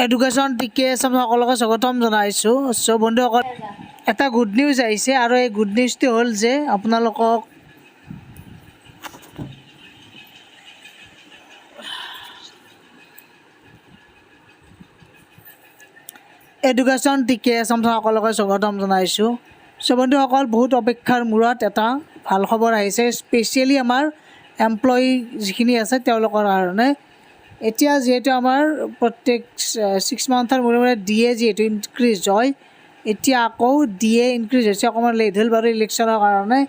Education টিকেছ আমি সকলোকে স্বাগতম জনাইছোঁ। চ' বন্ধুসকল, এটা গুড নিউজ আহিছে আৰু এই গুড নিউজটো হ'ল যে আপোনালোকক এডুকেশ্যন টিকেছ আমি সকলোকে স্বাগতম জনাইছোঁ। চ' বন্ধুসকল, বহুত অপেক্ষাৰ মূৰত এটা ভাল খবৰ আহিছে, স্পেচিয়েলি আমাৰ এমপ্লয়ী যিখিনি আছে তেওঁলোকৰ কাৰণে। এতিয়া যিহেতু আমাৰ প্ৰত্যেক 6 মান্থৰ মূৰে মূৰে DA যিহেতু ইনক্ৰিজ হয়, এতিয়া আকৌ DA ইনক্ৰিজ হৈছে, অকণমান লেট হ'ল বাৰু ইলেকশ্যনৰ কাৰণে।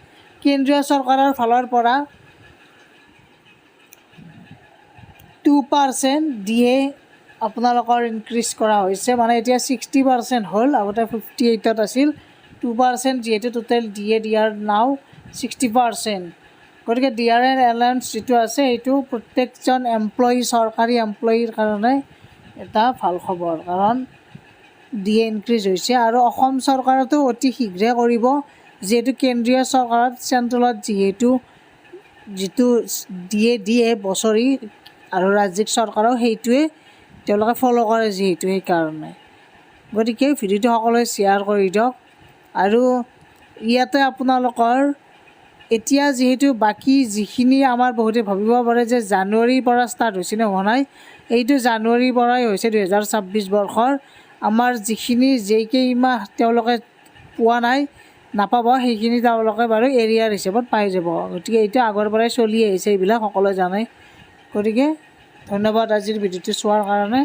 কেন্দ্ৰীয় চৰকাৰৰ ফালৰ পৰা 2% DA আপোনালোকৰ ইনক্ৰিজ কৰা হৈছে, মানে এতিয়া 60% হ'ল, আগতে 58ত আছিল। 2% যিহেতু টোটেল DA দিয়াৰ নাও 60%। গতিকে DRN এলায়েন্স যিটো আছে সেইটো প্ৰত্যেকজন এমপ্লয়ী, চৰকাৰী এমপ্লয়ীৰ কাৰণে এটা ভাল খবৰ, কাৰণ DA ইনক্ৰিজ হৈছে। আৰু অসম চৰকাৰতো অতি শীঘ্ৰে কৰিব, যিহেতু কেন্দ্ৰীয় চৰকাৰত চেণ্ট্ৰেলত যিটো DA দিয়ে বছৰি, আৰু ৰাজ্যিক চৰকাৰেও সেইটোৱে তেওঁলোকে ফ'ল' কৰে যিহেতু, সেইকাৰণে। গতিকে ভিডিঅ'টো সকলোৱে শ্বেয়াৰ কৰি দিয়ক। আৰু ইয়াতে আপোনালোকৰ এতিয়া যিহেতু বাকী যিখিনি আমাৰ বহুতে ভাবিব পাৰে যে জানুৱাৰীৰ পৰা ষ্টাৰ্ট হৈছে নে হোৱা নাই, এইটো জানুৱাৰীৰ পৰাই হৈছে 2026 বৰ্ষৰ। আমাৰ যিখিনি যেইকেইমাহ তেওঁলোকে পোৱা নাই, নাপাব, সেইখিনি তেওঁলোকে বাৰু এৰিয়াৰ হিচাপত পাই যাব। গতিকে এইটো আগৰ পৰাই চলি আহিছে, এইবিলাক সকলোৱে জানে। গতিকে ধন্যবাদ আজিৰ ভিডিঅ'টো চোৱাৰ কাৰণে।